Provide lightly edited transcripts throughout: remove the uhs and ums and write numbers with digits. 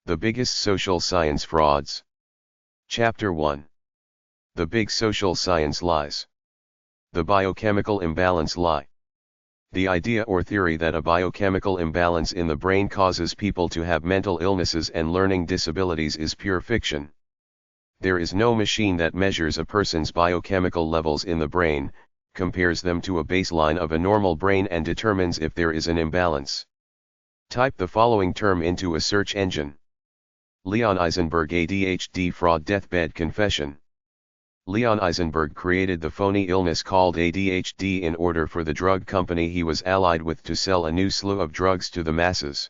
The biggest social science frauds. Chapter 1. The big social science lies. The biochemical imbalance lie. The idea or theory that a biochemical imbalance in the brain causes people to have mental illnesses and learning disabilities is pure fiction. There is no machine that measures a person's biochemical levels in the brain, compares them to a baseline of a normal brain and determines if there is an imbalance. Type the following term into a search engine. Leon Eisenberg ADHD fraud deathbed confession. Leon Eisenberg created the phony illness called ADHD in order for the drug company he was allied with to sell a new slew of drugs to the masses.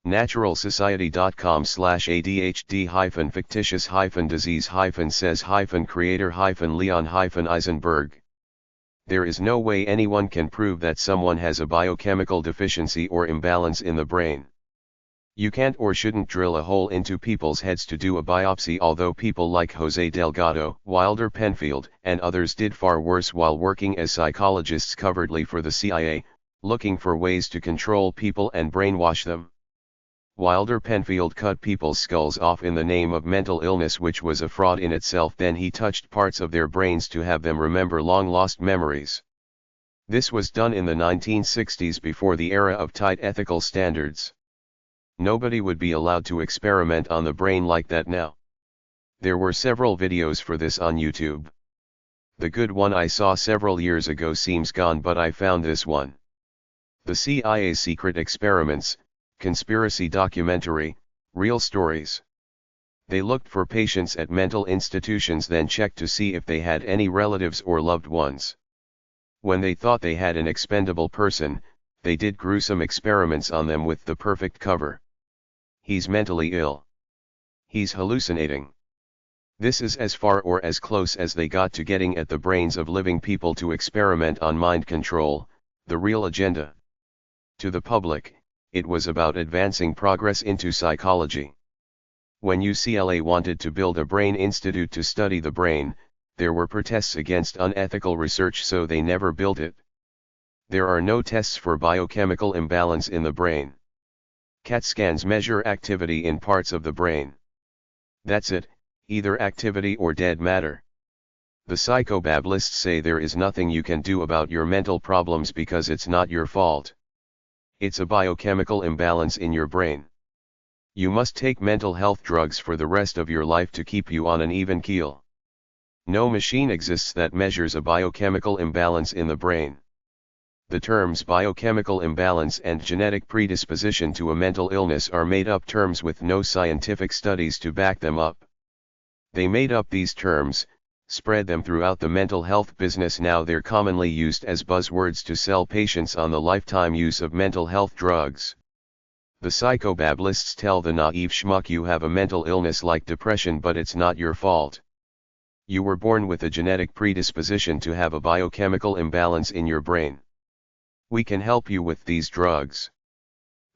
naturalsociety.com/ADHD-fictitious-disease-says-creator-Leon-Eisenberg. There is no way anyone can prove that someone has a biochemical deficiency or imbalance in the brain. You can't or shouldn't drill a hole into people's heads to do a biopsy, although people like Jose Delgado, Wilder Penfield, and others did far worse while working as psychologists covertly for the CIA, looking for ways to control people and brainwash them. Wilder Penfield cut people's skulls off in the name of mental illness, which was a fraud in itself. Then he touched parts of their brains to have them remember long-lost memories. This was done in the 1960s, before the era of tight ethical standards. Nobody would be allowed to experiment on the brain like that now. There were several videos for this on YouTube. The good one I saw several years ago seems gone, but I found this one. The CIA's Secret Experiments, Conspiracy Documentary, Real Stories. They looked for patients at mental institutions, then checked to see if they had any relatives or loved ones. When they thought they had an expendable person, they did gruesome experiments on them with the perfect cover. He's mentally ill. He's hallucinating. This is as far or as close as they got to getting at the brains of living people to experiment on mind control, the real agenda. To the public, it was about advancing progress into psychology. When UCLA wanted to build a brain institute to study the brain, there were protests against unethical research, so they never built it. There are no tests for biochemical imbalance in the brain. CAT scans measure activity in parts of the brain. That's it, either activity or dead matter. The psychobablists say there is nothing you can do about your mental problems because it's not your fault. It's a biochemical imbalance in your brain. You must take mental health drugs for the rest of your life to keep you on an even keel. No machine exists that measures a biochemical imbalance in the brain. The terms biochemical imbalance and genetic predisposition to a mental illness are made-up terms with no scientific studies to back them up. They made up these terms, spread them throughout the mental health business. Now they're commonly used as buzzwords to sell patients on the lifetime use of mental health drugs. The psychobablists tell the naive schmuck you have a mental illness like depression, but it's not your fault. You were born with a genetic predisposition to have a biochemical imbalance in your brain. We can help you with these drugs.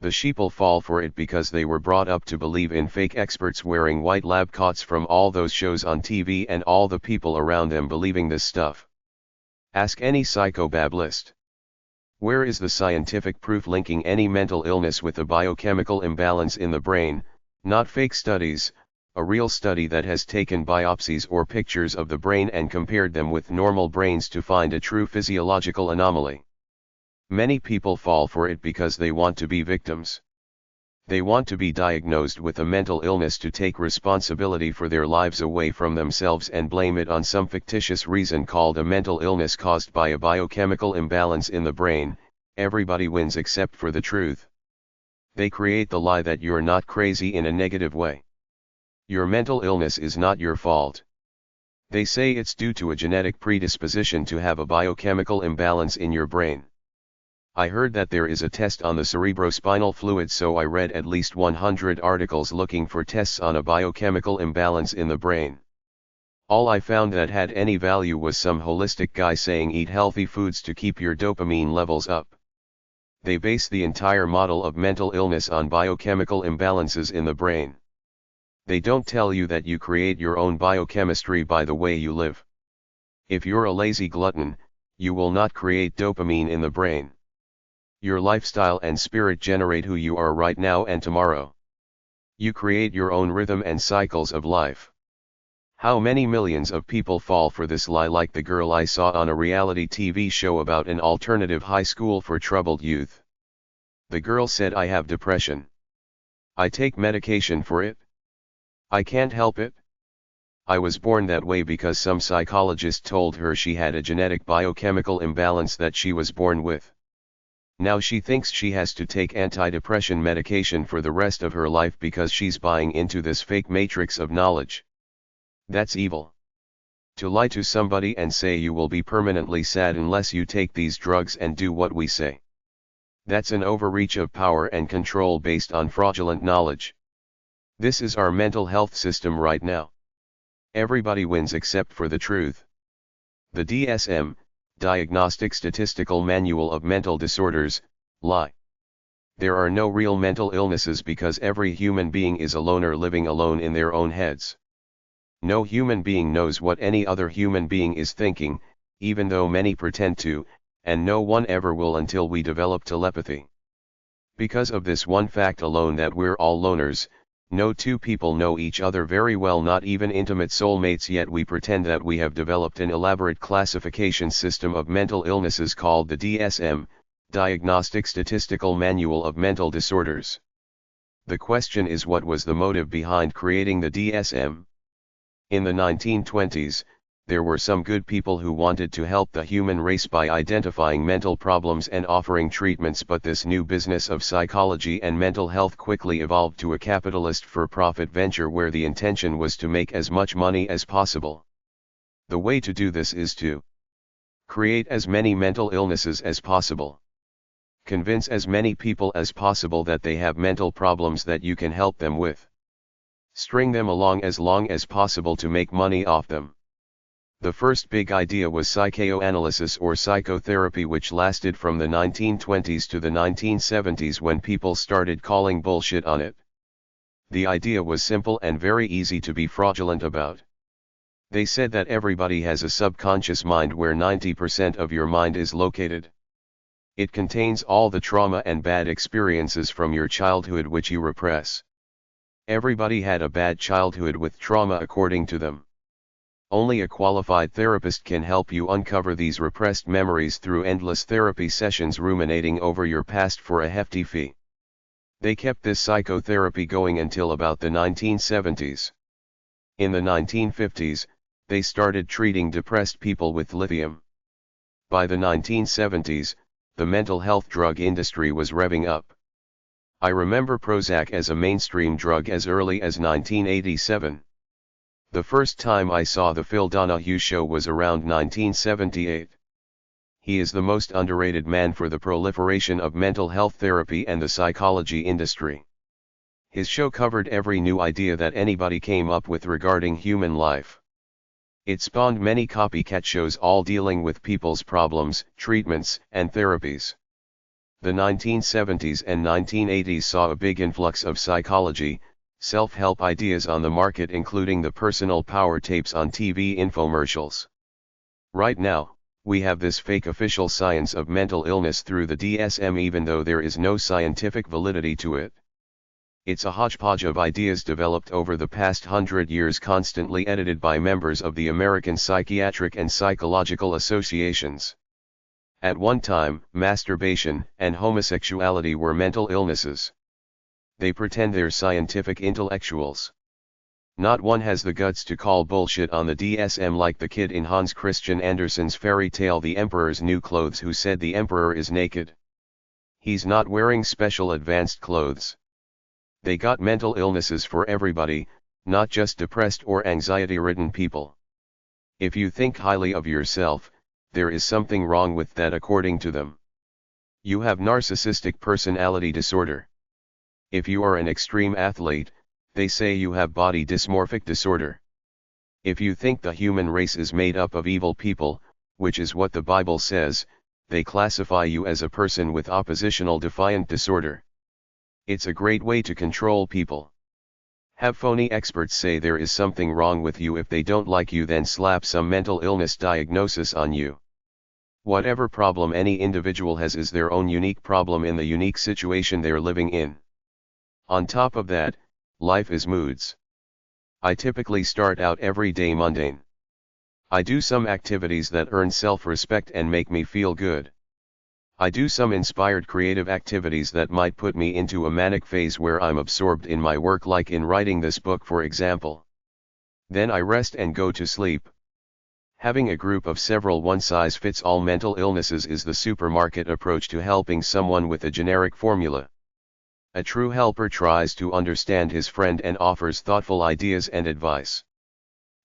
The sheeple fall for it because they were brought up to believe in fake experts wearing white lab coats from all those shows on TV, and all the people around them believing this stuff. Ask any psychobablist. Where is the scientific proof linking any mental illness with a biochemical imbalance in the brain? Not fake studies, a real study that has taken biopsies or pictures of the brain and compared them with normal brains to find a true physiological anomaly. Many people fall for it because they want to be victims. They want to be diagnosed with a mental illness to take responsibility for their lives away from themselves and blame it on some fictitious reason called a mental illness caused by a biochemical imbalance in the brain. Everybody wins except for the truth. They create the lie that you're not crazy in a negative way. Your mental illness is not your fault. They say it's due to a genetic predisposition to have a biochemical imbalance in your brain. I heard that there is a test on the cerebrospinal fluid, so I read at least 100 articles looking for tests on a biochemical imbalance in the brain. All I found that had any value was some holistic guy saying eat healthy foods to keep your dopamine levels up. They base the entire model of mental illness on biochemical imbalances in the brain. They don't tell you that you create your own biochemistry by the way you live. If you're a lazy glutton, you will not create dopamine in the brain. Your lifestyle and spirit generate who you are right now and tomorrow. You create your own rhythm and cycles of life. How many millions of people fall for this lie, like the girl I saw on a reality TV show about an alternative high school for troubled youth. The girl said, "I have depression. I take medication for it. I can't help it. I was born that way because some psychologist told her she had a genetic biochemical imbalance that she was born with. Now she thinks she has to take antidepressant medication for the rest of her life because she's buying into this fake matrix of knowledge. That's evil. To lie to somebody and say you will be permanently sad unless you take these drugs and do what we say. That's an overreach of power and control based on fraudulent knowledge. This is our mental health system right now. Everybody wins except for the truth. The DSM, Diagnostic Statistical Manual of Mental Disorders, lie. There are no real mental illnesses because every human being is a loner living alone in their own heads. No human being knows what any other human being is thinking, even though many pretend to, and no one ever will until we develop telepathy. Because of this one fact alone, that we're all loners, no two people know each other very well, not even intimate soulmates, yet we pretend that we have developed an elaborate classification system of mental illnesses called the DSM, Diagnostic Statistical Manual of Mental Disorders. The question is, what was the motive behind creating the DSM? In the 1920s, there were some good people who wanted to help the human race by identifying mental problems and offering treatments, but this new business of psychology and mental health quickly evolved to a capitalist for-profit venture where the intention was to make as much money as possible. The way to do this is to create as many mental illnesses as possible. Convince as many people as possible that they have mental problems that you can help them with. String them along as long as possible to make money off them. The first big idea was psychoanalysis or psychotherapy, which lasted from the 1920s to the 1970s when people started calling bullshit on it. The idea was simple and very easy to be fraudulent about. They said that everybody has a subconscious mind where 90% of your mind is located. It contains all the trauma and bad experiences from your childhood which you repress. Everybody had a bad childhood with trauma according to them. Only a qualified therapist can help you uncover these repressed memories through endless therapy sessions ruminating over your past for a hefty fee. They kept this psychotherapy going until about the 1970s. In the 1950s, they started treating depressed people with lithium. By the 1970s, the mental health drug industry was revving up. I remember Prozac as a mainstream drug as early as 1987. The first time I saw the Phil Donahue Show was around 1978. He is the most underrated man for the proliferation of mental health therapy and the psychology industry. His show covered every new idea that anybody came up with regarding human life. It spawned many copycat shows, all dealing with people's problems, treatments, and therapies. The 1970s and 1980s saw a big influx of psychology, self-help ideas on the market, including the personal power tapes on TV infomercials. Right now, we have this fake official science of mental illness through the DSM, even though there is no scientific validity to it. It's a hodgepodge of ideas developed over the past 100 years, constantly edited by members of the American Psychiatric and Psychological Associations. At one time, masturbation and homosexuality were mental illnesses. They pretend they're scientific intellectuals. Not one has the guts to call bullshit on the DSM, like the kid in Hans Christian Andersen's fairy tale The Emperor's New Clothes who said the emperor is naked. He's not wearing special advanced clothes. They got mental illnesses for everybody, not just depressed or anxiety-ridden people. If you think highly of yourself, there is something wrong with that according to them. You have narcissistic personality disorder. If you are an extreme athlete, they say you have body dysmorphic disorder. If you think the human race is made up of evil people, which is what the Bible says, they classify you as a person with oppositional defiant disorder. It's a great way to control people. Have phony experts say there is something wrong with you. If they don't like you, then slap some mental illness diagnosis on you. Whatever problem any individual has is their own unique problem in the unique situation they're living in. On top of that, Life is moods. I typically start out every day mundane. I do some activities that earn self-respect and make me feel good. I do some inspired creative activities that might put me into a manic phase where I'm absorbed in my work, like in writing this book for example. Then I rest and go to sleep. Having a group of several one-size-fits-all mental illnesses is the supermarket approach to helping someone with a generic formula. A true helper tries to understand his friend and offers thoughtful ideas and advice.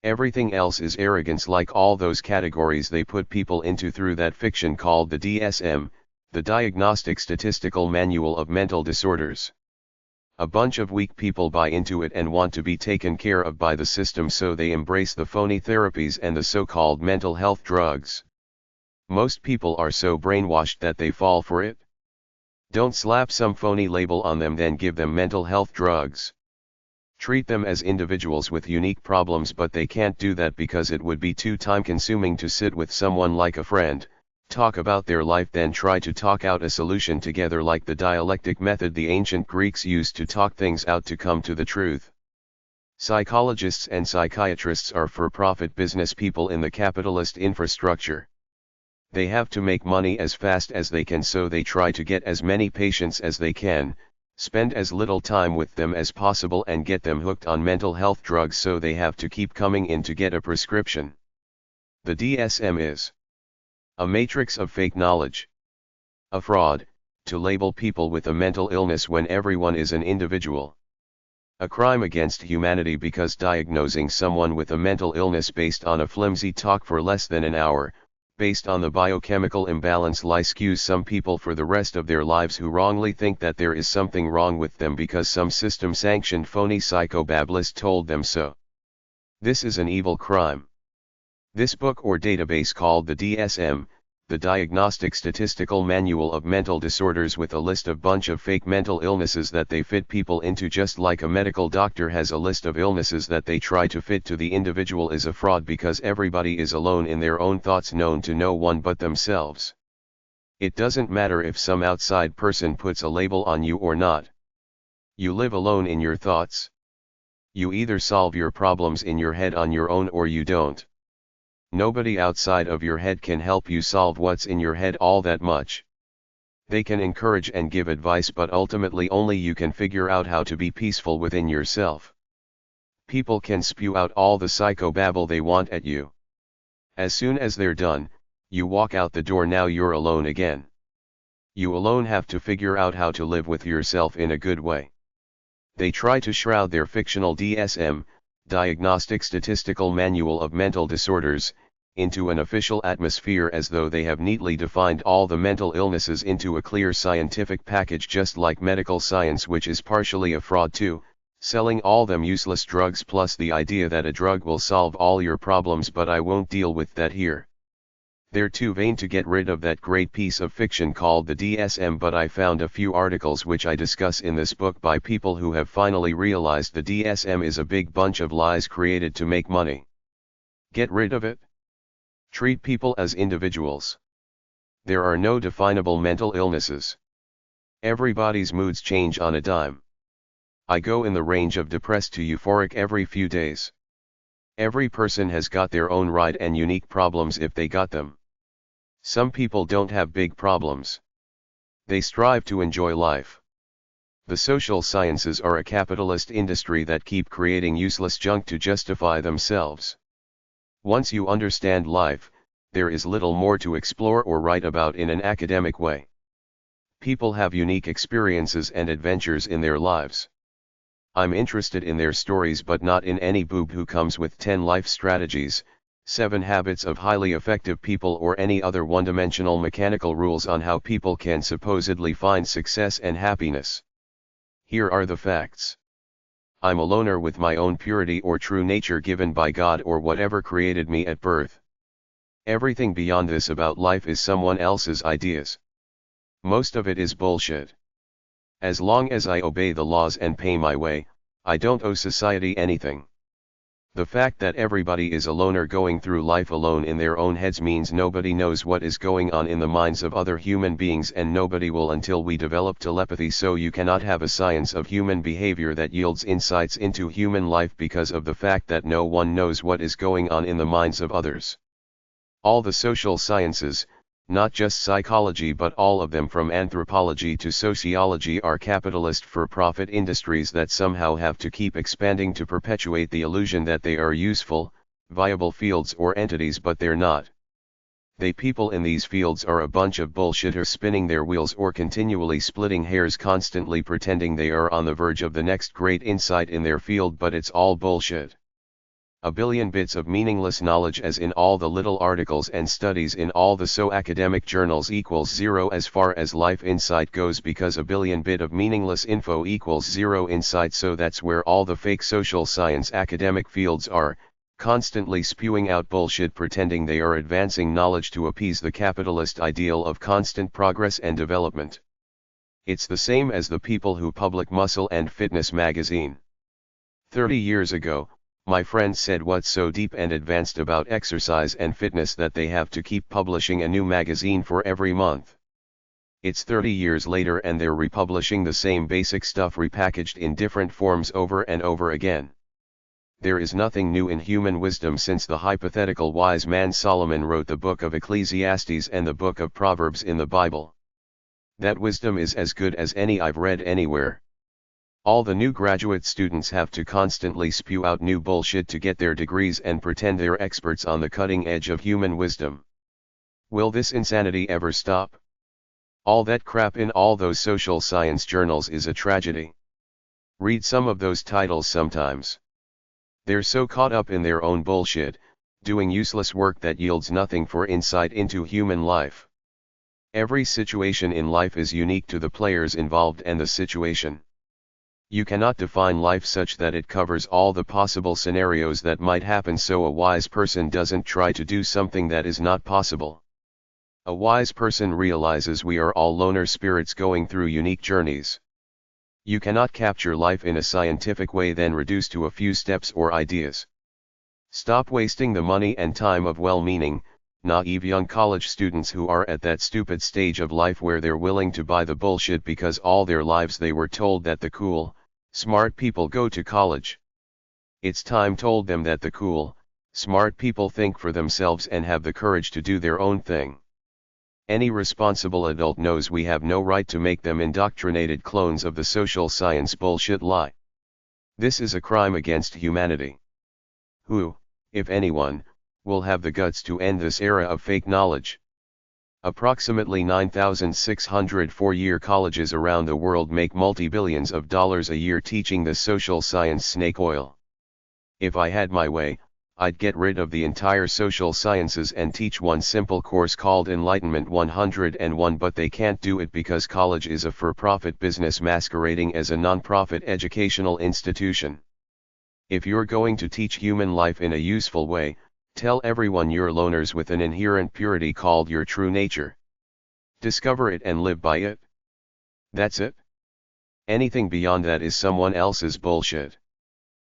Everything else is arrogance, like all those categories they put people into through that fiction called the DSM, the Diagnostic Statistical Manual of Mental Disorders. A bunch of weak people buy into it and want to be taken care of by the system, so they embrace the phony therapies and the so-called mental health drugs. Most people are so brainwashed that they fall for it. Don't slap some phony label on them, then give them mental health drugs. Treat them as individuals with unique problems, but they can't do that because it would be too time-consuming to sit with someone like a friend, talk about their life, then try to talk out a solution together, like the dialectic method the ancient Greeks used to talk things out to come to the truth. Psychologists and psychiatrists are for-profit business people in the capitalist infrastructure. They have to make money as fast as they can, so they try to get as many patients as they can, spend as little time with them as possible, and get them hooked on mental health drugs, so they have to keep coming in to get a prescription. The DSM is a matrix of fake knowledge. A fraud, to label people with a mental illness when everyone is an individual. A crime against humanity, because diagnosing someone with a mental illness based on a flimsy talk for less than an hour, based on the biochemical imbalance, skews some people for the rest of their lives who wrongly think that there is something wrong with them because some system-sanctioned phony psychobabbler told them so. This is an evil crime. This book or database called the DSM, the Diagnostic Statistical Manual of Mental Disorders, with a list of bunch of fake mental illnesses that they fit people into, just like a medical doctor has a list of illnesses that they try to fit to the individual, is a fraud, because everybody is alone in their own thoughts, known to no one but themselves. It doesn't matter if some outside person puts a label on you or not. You live alone in your thoughts. You either solve your problems in your head on your own or you don't. Nobody outside of your head can help you solve what's in your head all that much. They can encourage and give advice, but ultimately only you can figure out how to be peaceful within yourself. People can spew out all the psychobabble they want at you. As soon as they're done, you walk out the door. Now you're alone again. You alone have to figure out how to live with yourself in a good way. They try to shroud their fictional DSM, Diagnostic Statistical Manual of Mental Disorders, into an official atmosphere, as though they have neatly defined all the mental illnesses into a clear scientific package, just like medical science, which is partially a fraud too, selling all them useless drugs plus the idea that a drug will solve all your problems. But I won't deal with that here. They're too vain to get rid of that great piece of fiction called the DSM, but I found a few articles which I discuss in this book by people who have finally realized the DSM is a big bunch of lies created to make money. Get rid of it. Treat people as individuals. There are no definable mental illnesses. Everybody's moods change on a dime. I go in the range of depressed to euphoric every few days. Every person has got their own right and unique problems if they got them. Some people don't have big problems. They strive to enjoy life. The social sciences are a capitalist industry that keep creating useless junk to justify themselves. Once you understand life, there is little more to explore or write about in an academic way. People have unique experiences and adventures in their lives. I'm interested in their stories, but not in any boob who comes with 10 life strategies, 7 habits of highly effective people, or any other one-dimensional mechanical rules on how people can supposedly find success and happiness. Here are the facts. I'm a loner with my own purity or true nature given by God or whatever created me at birth. Everything beyond this about life is someone else's ideas. Most of it is bullshit. As long as I obey the laws and pay my way, I don't owe society anything. The fact that everybody is a loner going through life alone in their own heads means nobody knows what is going on in the minds of other human beings, and nobody will until we develop telepathy. So you cannot have a science of human behavior that yields insights into human life because of the fact that no one knows what is going on in the minds of others. All the social sciences, not just psychology but all of them from anthropology to sociology, are capitalist for-profit industries that somehow have to keep expanding to perpetuate the illusion that they are useful, viable fields or entities, but they're not. They people in these fields are a bunch of bullshitters spinning their wheels or continually splitting hairs, constantly pretending they are on the verge of the next great insight in their field, but it's all bullshit. A billion bits of meaningless knowledge as in all the little articles and studies in all the academic journals equals zero as far as life insight goes, because a billion bit of meaningless info equals zero insight. So that's where all the fake social science academic fields are, constantly spewing out bullshit pretending they are advancing knowledge to appease the capitalist ideal of constant progress and development. It's the same as the people who publish Muscle and Fitness magazine. 30 years ago, my friends said, what's so deep and advanced about exercise and fitness that they have to keep publishing a new magazine for every month? It's 30 years later and they're republishing the same basic stuff repackaged in different forms over and over again. There is nothing new in human wisdom since the hypothetical wise man Solomon wrote the book of Ecclesiastes and the book of Proverbs in the Bible. That wisdom is as good as any I've read anywhere. All the new graduate students have to constantly spew out new bullshit to get their degrees and pretend they're experts on the cutting edge of human wisdom. Will this insanity ever stop? All that crap in all those social science journals is a tragedy. Read some of those titles sometimes. They're so caught up in their own bullshit, doing useless work that yields nothing for insight into human life. Every situation in life is unique to the players involved and the situation. You cannot define life such that it covers all the possible scenarios that might happen, so a wise person doesn't try to do something that is not possible. A wise person realizes we are all loner spirits going through unique journeys. You cannot capture life in a scientific way then reduce to a few steps or ideas. Stop wasting the money and time of well-meaning, naive young college students who are at that stupid stage of life where they're willing to buy the bullshit because all their lives they were told that the cool, smart people go to college. It's time told them that the cool, smart people think for themselves and have the courage to do their own thing. Any responsible adult knows we have no right to make them indoctrinated clones of the social science bullshit lie. This is a crime against humanity. Who, if anyone, will have the guts to end this era of fake knowledge? Approximately 9,600 four-year colleges around the world make multi-billions of dollars a year teaching the social science snake oil. If I had my way, I'd get rid of the entire social sciences and teach one simple course called Enlightenment 101, but they can't do it because college is a for-profit business masquerading as a non-profit educational institution. If you're going to teach human life in a useful way, tell everyone you're loners with an inherent purity called your true nature. Discover it and live by it. That's it. Anything beyond that is someone else's bullshit.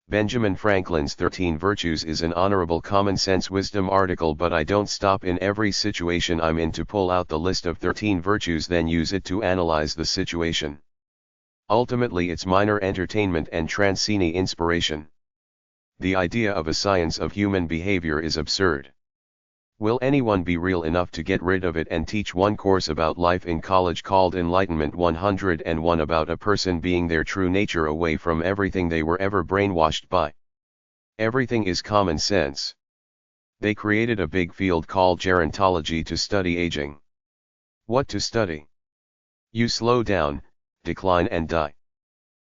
Benjamin Franklin's 13 Virtues is an honorable common sense wisdom article, but I don't stop in every situation I'm in to pull out the list of 13 virtues then use it to analyze the situation. Ultimately it's minor entertainment and transcendent inspiration. The idea of a science of human behavior is absurd. Will anyone be real enough to get rid of it and teach one course about life in college called Enlightenment 101 about a person being their true nature away from everything they were ever brainwashed by? Everything is common sense. They created a big field called gerontology to study aging. What to study? You slow down, decline and die.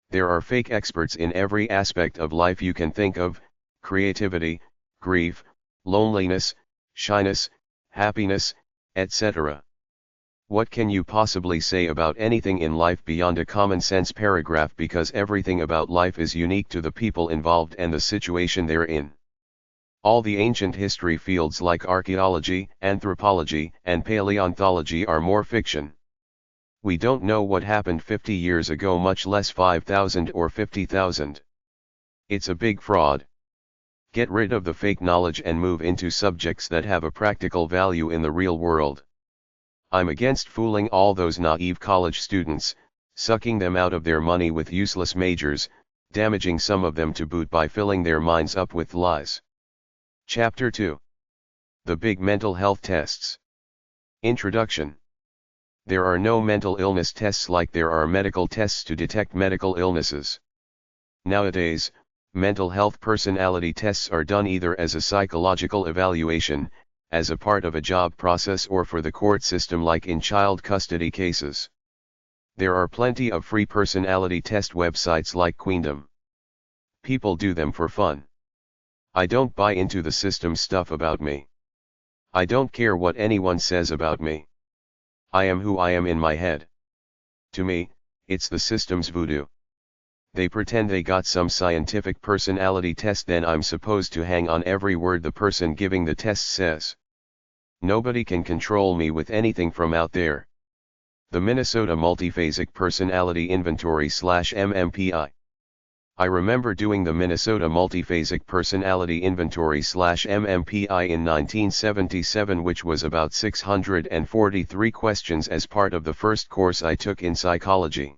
There are fake experts in every aspect of life you can think of: creativity, grief, loneliness, shyness, happiness, etc. What can you possibly say about anything in life beyond a common sense paragraph, because everything about life is unique to the people involved and the situation they're in? All the ancient history fields like archaeology, anthropology, and paleontology are more fiction. We don't know what happened 50 years ago, much less 5,000 or 50,000. It's a big fraud. Get rid of the fake knowledge and move into subjects that have a practical value in the real world. I'm against fooling all those naive college students, sucking them out of their money with useless majors, damaging some of them to boot by filling their minds up with lies. Chapter 2. The Big Mental Health Tests. Introduction. There are no mental illness tests like there are medical tests to detect medical illnesses. Nowadays, mental health personality tests are done either as a psychological evaluation, as a part of a job process, or for the court system like in child custody cases. There are plenty of free personality test websites like Queendom. People do them for fun. I don't buy into the system stuff about me. I don't care what anyone says about me. I am who I am in my head. To me, it's the system's voodoo. They pretend they got some scientific personality test, then I'm supposed to hang on every word the person giving the test says. Nobody can control me with anything from out there. The Minnesota Multiphasic Personality Inventory /MMPI. I remember doing the Minnesota Multiphasic Personality Inventory /MMPI in 1977, which was about 643 questions as part of the first course I took in psychology.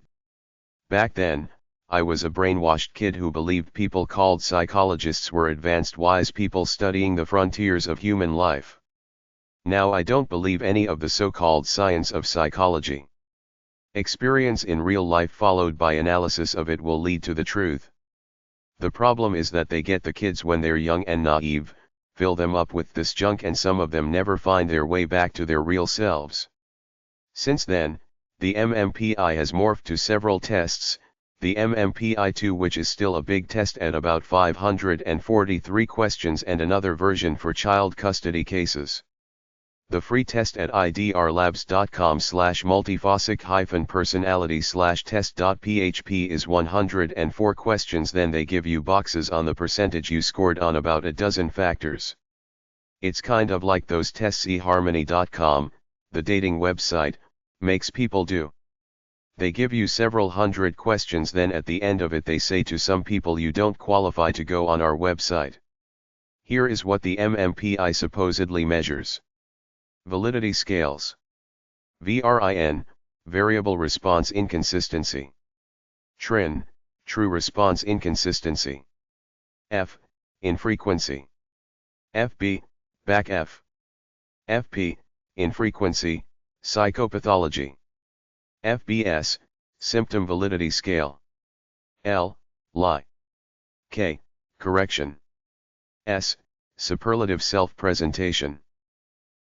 Back then, I was a brainwashed kid who believed people called psychologists were advanced wise people studying the frontiers of human life. Now I don't believe any of the so-called science of psychology. Experience in real life followed by analysis of it will lead to the truth. The problem is that they get the kids when they're young and naive, fill them up with this junk, and some of them never find their way back to their real selves. Since then, the MMPI has morphed to several tests, the MMPI-2, which is still a big test at about 543 questions, and another version for child custody cases. The free test at idrlabs.com/multiphasic-personality/test.php is 104 questions. Then they give you boxes on the percentage you scored on about a dozen factors. It's kind of like those tests eharmony.com, the dating website, makes people do. They give you several hundred questions, then at the end of it they say to some people, you don't qualify to go on our website. Here is what the MMPI supposedly measures. Validity scales. VRIN, variable response inconsistency. TRIN, true response inconsistency. F, infrequency. FB, back F. FP, infrequency, psychopathology. FBS, symptom validity scale. L, lie. K, correction. S, superlative self-presentation.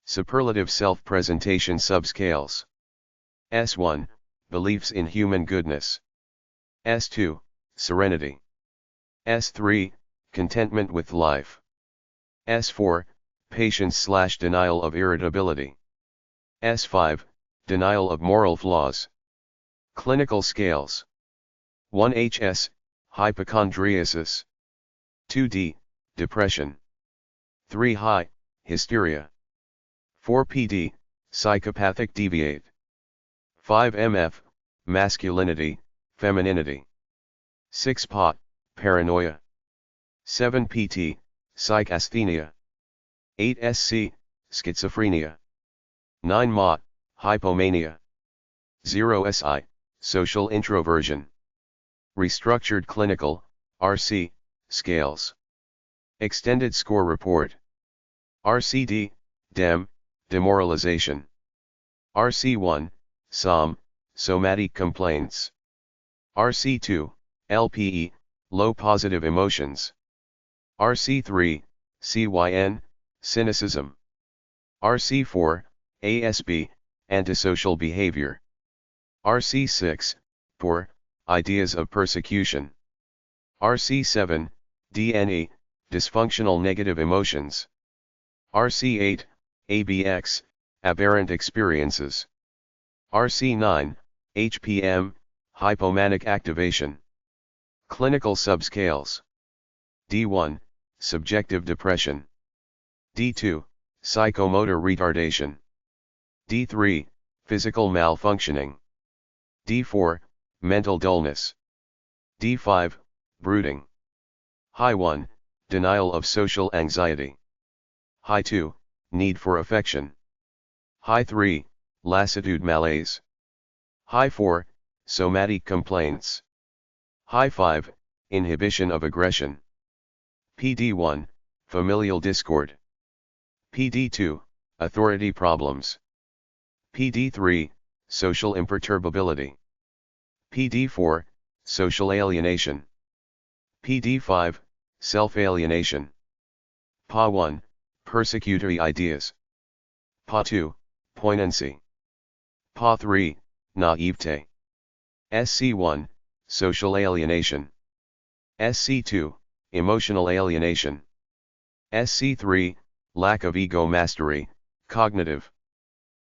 Superlative self-presentation subscales. S1, beliefs in human goodness. S2, serenity. S3, contentment with life. S4, patience/denial of irritability. S5, denial of moral flaws. Clinical scales. 1HS, hypochondriasis. 2D, depression. 3 high, hysteria. 4 PD, psychopathic deviate. 5 MF, masculinity, femininity. 6 POT, paranoia. 7 PT, psychasthenia. 8 SC, schizophrenia. 9 MOT, hypomania. 0 SI, social introversion. Restructured clinical, RC, scales. Extended score report. RCD, DEM, demoralization. RC1, SOM, somatic complaints. RC2, LPE, low positive emotions. RC3, CYN, cynicism. RC4, ASB, antisocial behavior. RC6, POR, ideas of persecution. RC7, DNE, dysfunctional negative emotions. RC8, ABX, aberrant experiences. RC9, HPM, hypomanic activation. Clinical subscales. D1, subjective depression. D2, psychomotor retardation. D3, physical malfunctioning. D4, mental dullness. D5, brooding. High 1, denial of social anxiety. High 2, need for affection. High 3, lassitude malaise. High 4, somatic complaints. High 5, inhibition of aggression. PD1, familial discord. PD2, authority problems. PD3, social imperturbability. PD4, social alienation. PD5, self-alienation. PA1, persecutory ideas. PA2, poignancy. PA3, naivete. SC1, social alienation. SC2, emotional alienation. SC3, lack of ego mastery, cognitive.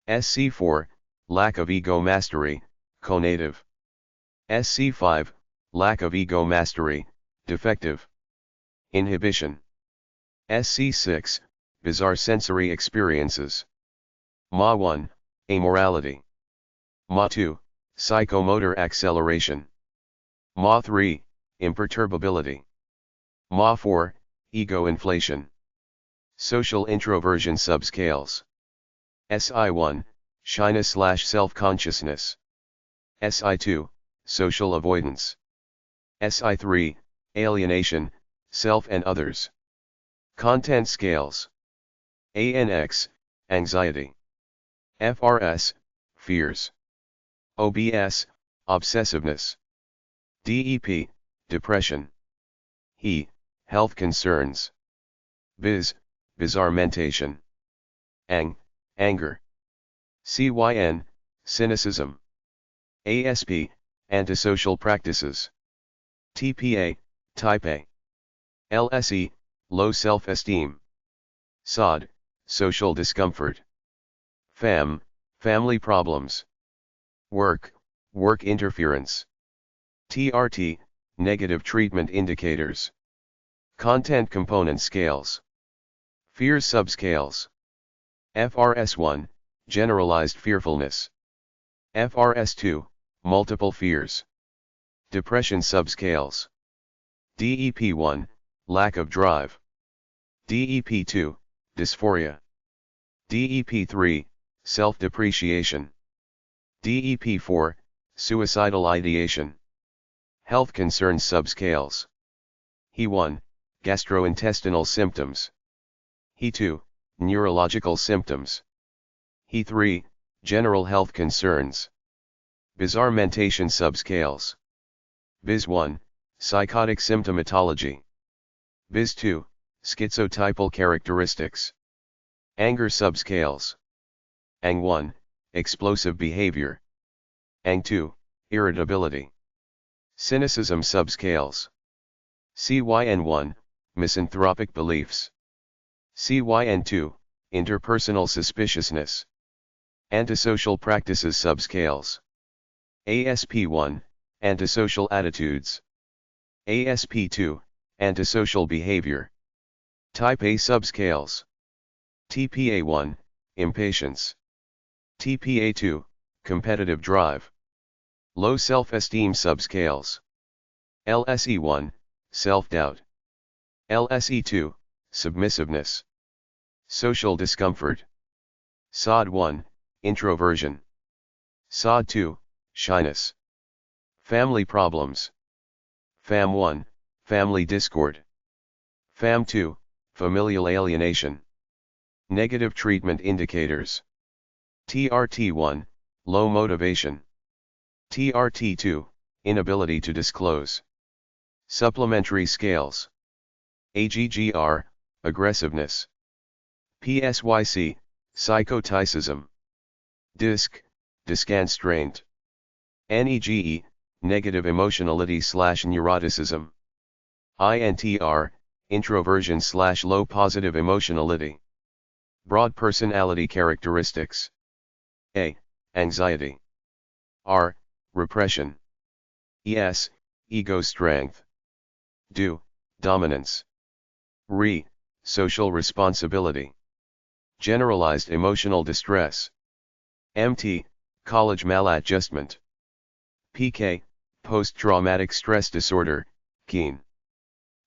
SC4, lack of ego mastery, conative. SC5, lack of ego mastery, defective. Inhibition. SC6, bizarre sensory experiences. MA1, amorality. MA2, psychomotor acceleration. MA3, imperturbability. MA4, ego inflation. Social introversion subscales. SI1, shyness/self-consciousness. SI2, social avoidance. SI3, alienation, self and others. Content scales. ANX, anxiety. FRS, fears. OBS, obsessiveness. DEP, depression. HE, health concerns. BIS, bizarrementation. ANG, anger. CYN, cynicism. ASP, antisocial practices. TPA, type A. LSE, low self-esteem. SOD, social discomfort. FAM, family problems. Work, work interference. TRT, negative treatment indicators. Content component scales. Fears subscales. FRS1, generalized fearfulness. FRS2, multiple fears. Depression subscales. DEP1, lack of drive. DEP2, dysphoria. DEP3, self-depreciation. DEP4, suicidal ideation. Health concerns subscales. HE1, gastrointestinal symptoms. HE2, neurological symptoms. HE3, general health concerns. Bizarrementation subscales. BIS1, psychotic symptomatology. BIS2, schizotypal characteristics. Anger subscales. ANG1, explosive behavior. ANG2, irritability. Cynicism subscales. CYN1, misanthropic beliefs. CYN2, interpersonal suspiciousness. Antisocial practices subscales. ASP1, antisocial attitudes. ASP2, antisocial behavior. Type A subscales. TPA1, impatience. TPA2, competitive drive. Low self-esteem subscales. LSE1, self-doubt. LSE2, submissiveness. Social discomfort. SOD1, introversion. SOD2, shyness. Family problems. FAM1, family discord. FAM2, familial alienation. Negative treatment indicators. TRT1, low motivation. TRT2, inability to disclose. Supplementary scales. AGGR, aggressiveness. PSYC, psychoticism. DISC, disconstraint. NEGE, negative emotionality/neuroticism. INTR, introversion/low positive emotionality. Broad personality characteristics. A, anxiety. R, repression. ES, ego strength. DO, dominance. RE, social responsibility. Generalized emotional distress. MT, college maladjustment. PK, post-traumatic stress disorder, KEEN.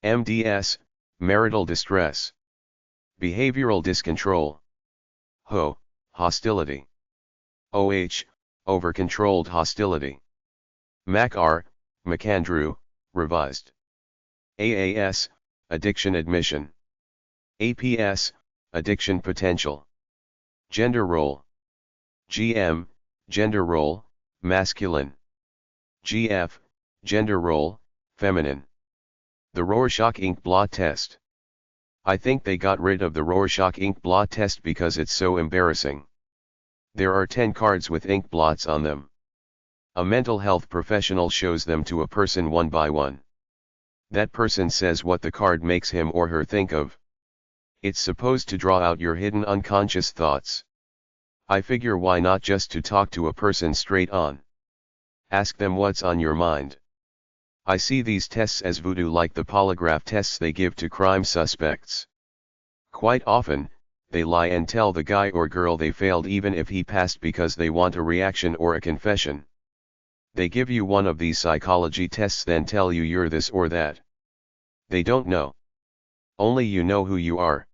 MDS, marital distress. Behavioral discontrol. HO, hostility. OH, over-controlled hostility. MAC-R, McAndrew, revised. AAS, addiction admission. APS, addiction potential. Gender role. GM, gender role, masculine. GF, gender role, feminine. The Rorschach ink blot test. I think they got rid of the Rorschach ink blot test because it's so embarrassing. There are 10 cards with ink blots on them. A mental health professional shows them to a person one by one. That person says what the card makes him or her think of. It's supposed to draw out your hidden unconscious thoughts. I figure why not just to talk to a person straight on. Ask them what's on your mind. I see these tests as voodoo, like the polygraph tests they give to crime suspects. Quite often, they lie and tell the guy or girl they failed even if he passed because they want a reaction or a confession. They give you one of these psychology tests, then tell you you're this or that. They don't know. Only you know who you are.